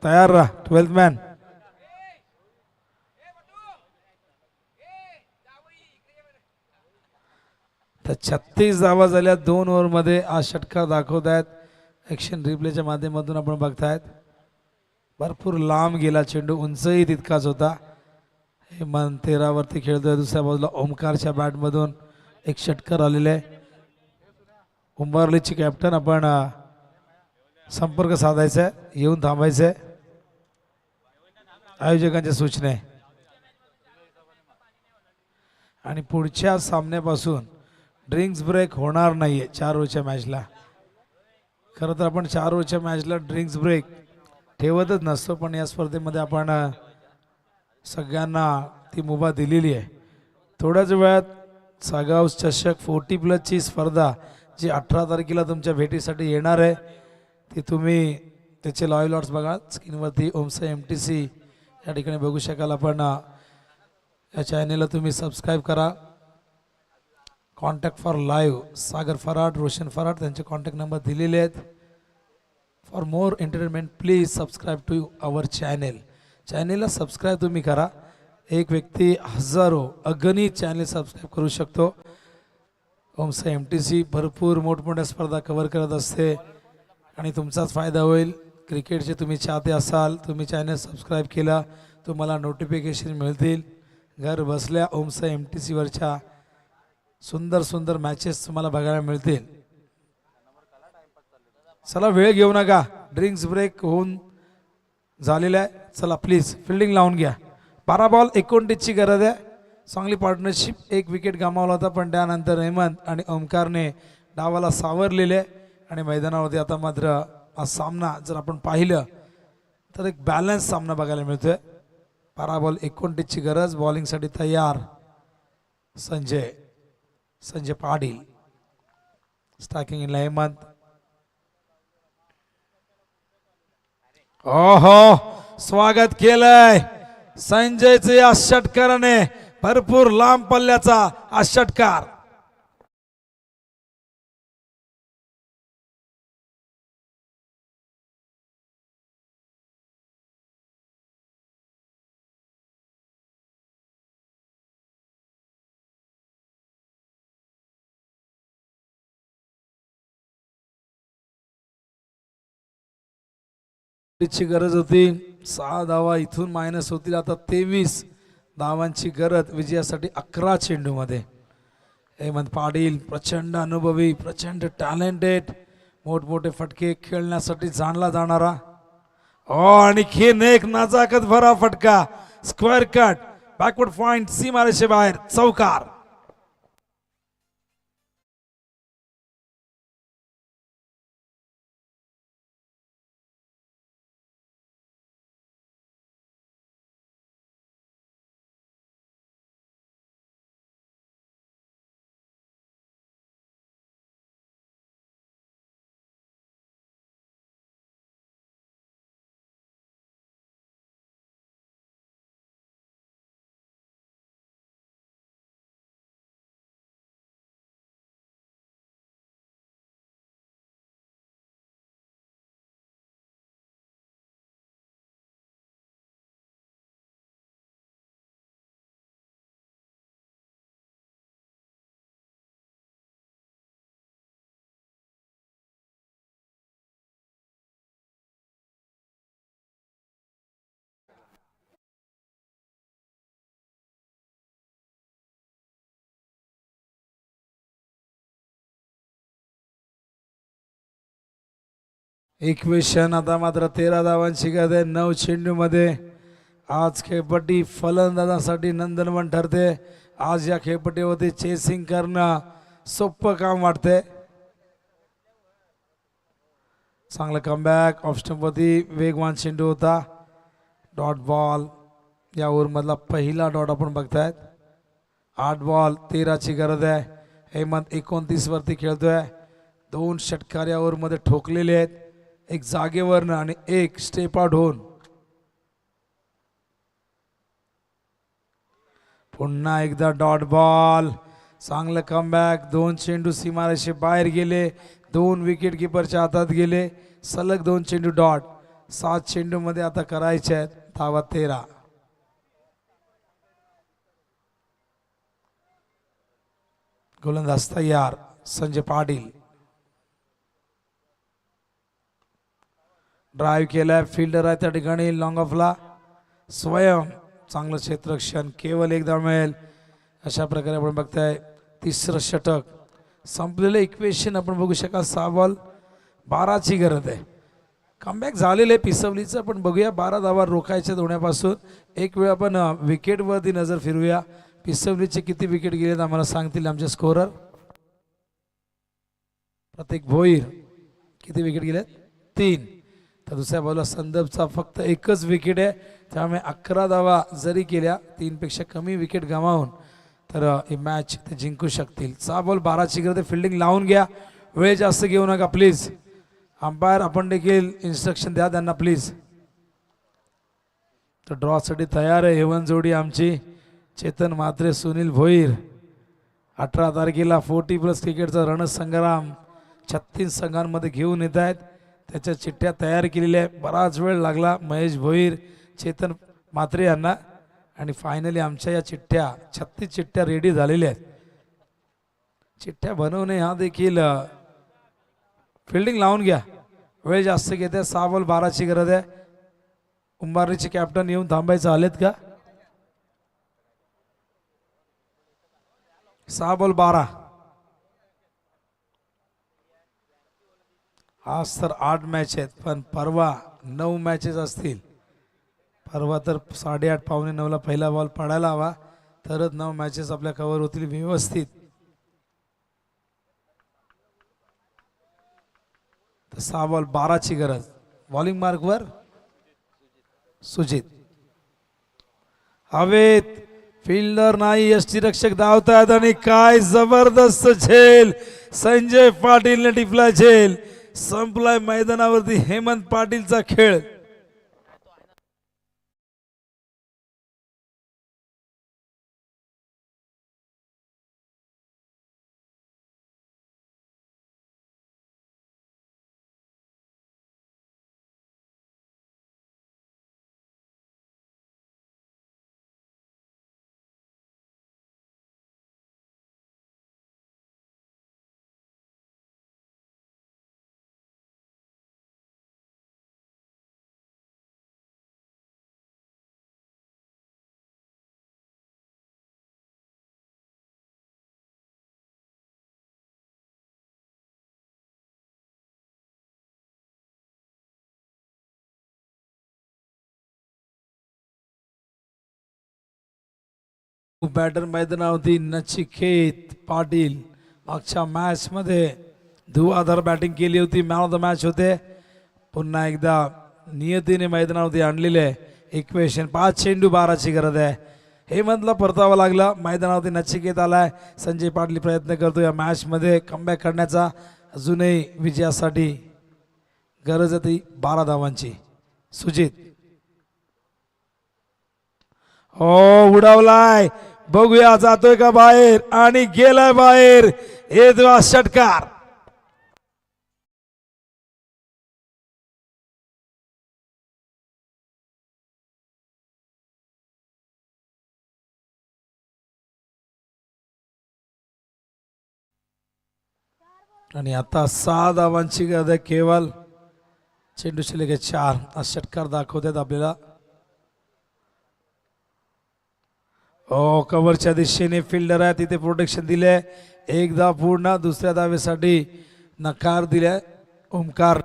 तयार राहा 12th मॅन. तर 36 धावा झाल्या 2 ओव्हरमध्ये. आज षटकार दाखवत आहेत ॲक्शन रिप्लेच्या माध्यमातून आपण बघतायत. भरपूर लांब गेला चेंडू. उंचही तितकाच होता. हेमंत 13 वरती खेळतोय. दुसऱ्या बाजूला ओमकारच्या बॅटमधून एक षटकार आलेले आहे. उंबरलीची कॅप्टन आपण संपर्क साधायचा आहे, येऊन थांबायचं आहे. आयोजकांच्या सूचना आहे. आणि पुढच्या सामन्यापासून ड्रिंक्स ब्रेक होणार नाहीये 4 ओव्हरच्या मॅचला. खरं तर आपण 4 ओव्हरच्या मॅचला ड्रिंक्स ब्रेक ठेवतच नसतो, पण या स्पर्धेमध्ये आपण सगळ्यांना ती मुभा दिलेली आहे. थोड्याच वेळात सागाव चषक 40+ स्पर्धा जी 18 तारखेला तुमच्या भेटीसाठी येणार आहे, ती तुम्ही त्याचे लाईव्ह लॉट्स बघा स्क्रीनवरती. ओमसाई MTC या ठिकाणी बघू शकाल. आपण या चॅनेलला तुम्ही सबस्क्राईब करा. Contact for live Sagar Farat, Roshan Farat त्यांचे कॉन्टॅक्ट नंबर दिलेले आहेत. For more entertainment please subscribe to our channel. चॅनेलला सबस्क्राईब तुम्ही करा. एक व्यक्ती हजारो अगणित चॅनेल सबस्क्राईब करू शकतो. ओमसाई MTC भरपूर मोठमोठ्या स्पर्धा कव्हर करत असते आणि तुमचाच फायदा होईल. क्रिकेटचे तुम्ही चाहते असाल, तुम्ही चॅनल सबस्क्राईब केला, तुम्हाला नोटिफिकेशन मिळतील. घर बसल्या ओमसाई MTC वरच्या सुंदर सुंदर मॅचेस तुम्हाला बघायला मिळतील. चला वेळ घेऊ नका, ड्रिंक्स ब्रेक होऊन झालेला आहे. चला प्लीज फिल्डिंग लावून घ्या. 12 बॉल 29ची गरज आहे. चांगली पार्टनरशिप. एक विकेट गमावला होता, पण त्यानंतर हेमंत आणि ओमकारने डावाला सावरलेले आणि मैदानावरती आता मात्र हा सामना जर आपण पाहिलं तर एक बॅलन्स सामना बघायला मिळतोय. 12 बॉल 29ची गरज. बॉलिंगसाठी तयार संजय पाटील. Striking end Hemant. ओहो, स्वागत केलंय संजयचे या षटकाराने. भरपूर लांब पल्ल्याचा हा षटकार. ची गरज होती. 6 धावा इथून मायनस होतील. आता 23 धावांची गरज विजयासाठी 11 चेंडूमध्ये. हेमंत पाटील प्रचंड अनुभवी, प्रचंड टॅलेंटेड, मोठमोठे फटके खेळण्यासाठी जाणला जाणारा. आणखीन एक नजाकत भरा फटका. स्क्वेअर कट, बॅकवर्ड पॉइंट, सीमारेषे बाहेर, चौकार. इक्वेशन. आता मात्र 13 धावांची गरज आहे 9 चेंडूमध्ये. आज खेळपट्टी फलंदाजासाठी नंदनवन ठरते. आज या खेळपट्टीवरती चेसिंग करणं सोपं काम वाटते. चांगलं कमबॅक. ऑफस्टंपवरती वेगवान चेंडू होता. Dot ball. या ओव्हरमधला पहिला डॉट आपण बघतायत. 8 बॉल 13ची गरज आहे. हेमंत 29 वरती खेळतोय. 2 षटकार या ओव्हरमध्ये ठोकलेले आहेत. एक जागेवरनं आणि एक स्टेप आउट होऊन. पुन्हा एकदा डॉट बॉल. चांगलं कमबॅक. 2 चेंडू सीमारेषे बाहेर गेले. 2 विकेट किपरच्या हातात गेले. सलग 2 चेंडू डॉट. 7 चेंडू मध्ये आता करायचे आहेत धावा 13. गोलंदाज तयार संजय पाटील. ड्राईव्ह केलाय. फिल्डर आहे त्या ठिकाणी लॉंग ऑफला. स्वयं चांगलं क्षेत्ररक्षण केवळ एकदा मिळेल अशा प्रकारे आपण बघताय. तिसरं षटक संपलेलं इक्वेशन आपण बघू शकाल. 6 बॉल 12ची गरज आहे. कमबॅक झालेलं आहे पिसवलीचं. पण बघूया 12 धावा रोखायच्या धोण्यापासून. एक वेळ आपण विकेटवरती नजर फिरूया. पिसवलीचे किती विकेट गेलेत आम्हाला सांगतील आमचे स्कोरर. प्रत्येक भोईर किती विकेट गेलेत? 3. तर दुसऱ्या बॉलला संदर्भचा फक्त एकच विकेट आहे. त्यामुळे 11 धावा जरी केल्या 3 पेक्षा कमी विकेट गमावून तर ही मॅच ते जिंकू शकतील. 6 बॉल 12ची गरज आहे. फिल्डिंग लावून घ्या. वेळ जास्त घेऊ नका प्लीज. अंपायर आपण देखील इन्स्ट्रक्शन द्या त्यांना प्लीज. तर ड्रॉसाठी तयार आहे हेवन जोडी आमची. चेतन म्हात्रे सुनील भोईर. 18 तारखेला 40+ क्रिकेटचा रणसंग्राम 36 संघांमध्ये घेऊन येत आहेत. त्याच्या चिठ्ठ्या तयार केलेल्या आहे. बराच वेळ लागला महेश भोईर चेतन म्हात्रे यांना. आणि फायनली आमच्या या चिठ्ठ्या 36 चिठ्ठ्या रेडी झालेल्या आहेत. चिठ्ठ्या बनवणे हा देखील फिल्डिंग लावून घ्या. वेळ जास्त घेते. 6 बॉल 12ची गरज आहे. उंबारीचे कॅप्टन येऊन थांबायचं आलेत का? 6 बॉल 12. आज तर 8 मॅच आहेत पण परवा 9 मॅचेस असतील. परवा तर 8:30 पावणे 9ला पहिला बॉल पडायला हवा तरच 9 मॅचेस आपल्या कव्हर होतील व्यवस्थित. तर 6 बॉल 12ची गरज. बॉलिंग मार्कवर सुजित. हवेत फिल्डर नाही. यष्टीरक्षक धावतात आणि काय जबरदस्त झेल. संजय पाटीलने टिपला झेल. संपलाय मैदानावरती हेमंत पाटीलचा खेळ. बॅटर मैदानावरती नचिकेत पाटील मागच्या मॅच मध्ये धुवाधार बॅटिंग केली होती. मॅन ऑफ द मॅच होते. पुन्हा एकदा नियतीने मैदानावरती आणलेले इक्वेशन. 5 चेंडू 12ची गरज आहे. हेमंतला परतावा लागला. मैदानावरती नचिकेत आलाय. संजय पाटील प्रयत्न करतो या मॅच मध्ये कमबॅक करण्याचा. अजूनही विजयासाठी गरज आहे ती 12 धावांची. सुजित हो उडवलाय. बघूया जातोय का बाहेर आणि गेलाय बाहेर. हे तेव्हा षटकार. आणि आता 6 धावांची गरज आहे केवळ. चेंडू शिल्लक 4. हा षटकार दाखवतात आपल्याला. हो कव्हरच्या दिशेने फिल्डर आहे तिथे प्रोटेक्शन दिले. एकदा पूर्ण. दुसऱ्या धावेसाठी नकार दिलाय. ओमकार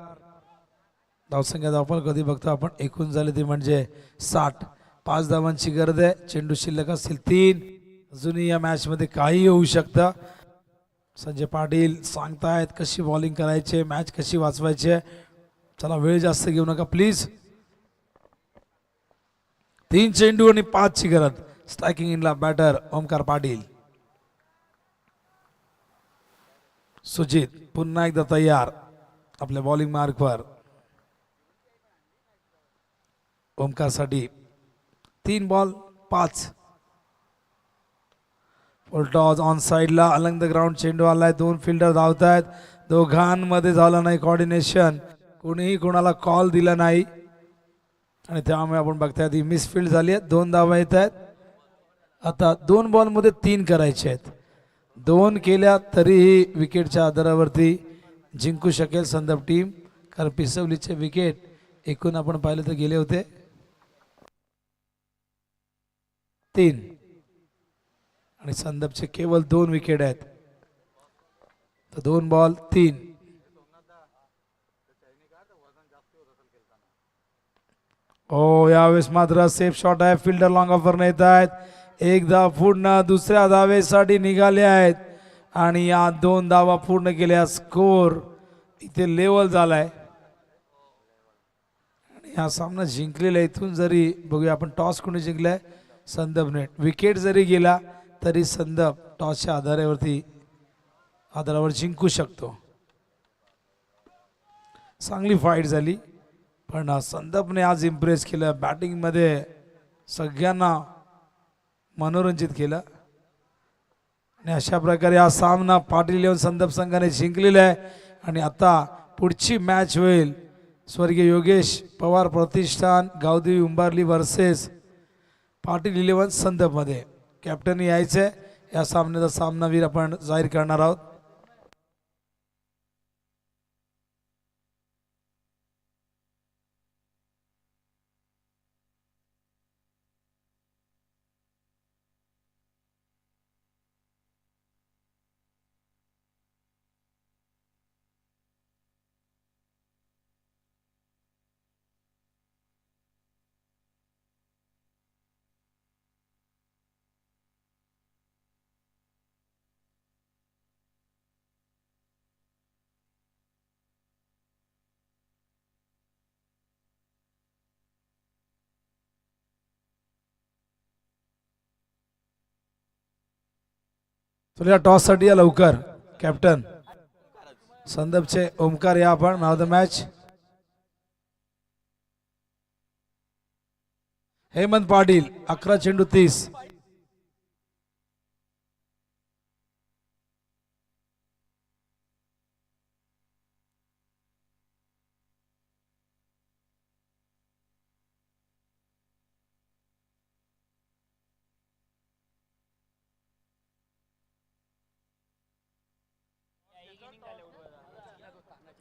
धावसंख्या आपण कधी बघतो आपण एकूण झाले ते म्हणजे 60. 5 धावांची गरज आहे. चेंडू शिल्लक असतील 3. अजूनही या मॅच मध्ये काही होऊ शकतं. संजय पाटील सांगतायत कशी बॉलिंग करायची, मॅच कशी वाचवायची. चला वेळ जास्त घेऊ नका प्लीज. 3 चेंडू आणि 5ची गरज. स्ट्रायकिंग इनला बॅटर ओमकार पाटील. सुजित पुन्हा एकदा तयार आपल्या बॉलिंग मार्कवर. ओमकारसाठी 3 बॉल 5. फुलटॉस ऑन साइडला अलंग द ग्राउंड चेंडू आलाय. 2 फिल्डर धावत आहेत. दोघांमध्ये झालं नाही कॉर्डिनेशन. कोणीही कोणाला कॉल दिला नाही आणि त्यामुळे आपण बघताय ती मिसफिल्ड झाली आहे. 2 धावा येत आहेत. आता 2 बॉलमध्ये 3 करायचे आहेत. 2 केल्या तरीही विकेटच्या आधारावरती जिंकू शकेल संदर्भ टीम. कारण पिसवलीचे विकेट एकूण आपण पाहिलं तर गेले होते 3 आणि संदपचे केवळ 2 विकेट आहेत. तर 2 बॉल 3. ओ यावेळेस मात्र सेफ शॉट आहे. फिल्डर लॉंग ऑफर येत आहेत. एकदा पूर्ण दुसऱ्या धावेसाठी निघाले आहेत आणि या 2 धावा पूर्ण केल्या. स्कोर इथे लेवल झालाय आणि हा सामना जिंकलेला. इथून जरी बघूया आपण टॉस कोणी जिंकलाय, संदपने. विकेट जरी गेला तरी संदप टॉसच्या आधारावर जिंकू शकतो. चांगली फाईट झाली पण संदपने आज इम्प्रेस केलं. बॅटिंगमध्ये सगळ्यांना मनोरंजित केलं आणि अशा प्रकारे हा सामना पाटील इलेव्हन संदप संघाने जिंकलेला आहे. आणि आता पुढची मॅच होईल स्वर्गीय योगेश पवार प्रतिष्ठान गावदेवी उंबारली वर्सेस पाटील इलेव्हन संदपमध्ये. कॅप्टन यायचंय. या सामन्याचा सामनावीर आपण जाहीर करणार आहोत. तुला टॉस साठी या लवकर. कॅप्टन संदपचे ओमकार या आपण. नाव द मॅच. हेमंत पाटील 11 चेंडू 30.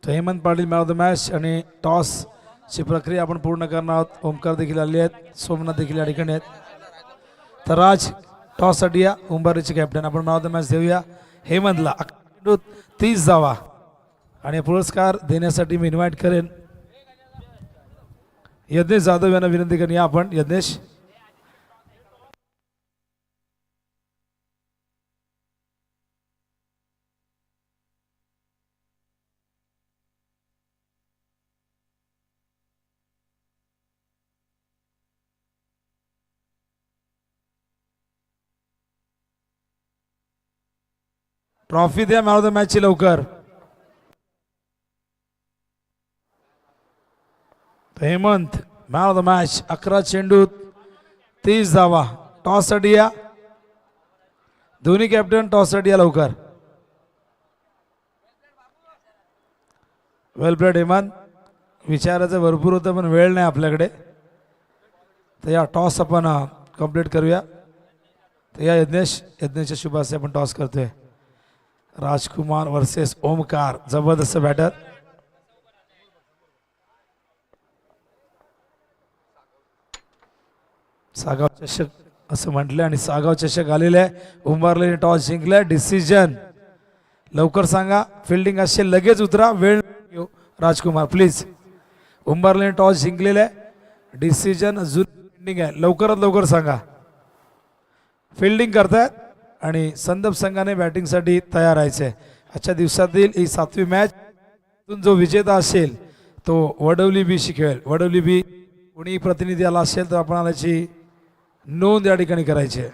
तर Hemant Patil man of the match आणि टॉस ची प्रक्रिया आपण पूर्ण करणार आहोत. ओमकार देखील आले आहेत. सोमनाथ देखील या ठिकाणी आहेत. तर राज टॉस साठी या. उंबारीचे कॅप्टन. आपण मॅन ऑफ द मॅच देऊया हेमंतला. 30 धावा आणि पुरस्कार देण्यासाठी मी इन्व्हाइट करेन यज्ञेश जाधव यांना विनंती करून या आपण. यज्ञेश. ट्रॉफी द्या मॅन ऑफ द मॅच ची लवकर. Hemant man of the match. 11 चेंडू 30 धावा. टॉस साठी या. दोन्ही कॅप्टन टॉस साठी या लवकर. वेल प्लेड हेमंत. विचारायचं भरपूर होतं पण वेळ नाही आपल्याकडे. तर या टॉस आपण कंप्लीट करूया. तर या यज्ञेशच्या शुभ हस्ते आपण टॉस करतोय. राजकुमार वर्सेस ओमकार. जबरदस्त बॅटर. सागाव चषक असं म्हटलं आणि सागाव चषक आलेले आहे. उंबारलेने टॉस जिंकलाय. डिसिजन लवकर सांगा. फिल्डिंग असेल लगेच उतरा. वेळ घेऊ. राजकुमार प्लीज. उंबारलेने टॉस जिंकलेले आहे. डिसिजन अजून पेंडिंग आहे. लवकरात लवकर सांगा. फिल्डिंग करतायत आणि संदप संघाने बॅटिंगसाठी तयार राहायचे. आजच्या दिवसातील ही 7वी मॅच. जो विजेता असेल तो वडवली बी शिकेल. वडवली बी कोणी प्रतिनिधी आला असेल तर आपण आल्याची नोंद या ठिकाणी करायची आहे.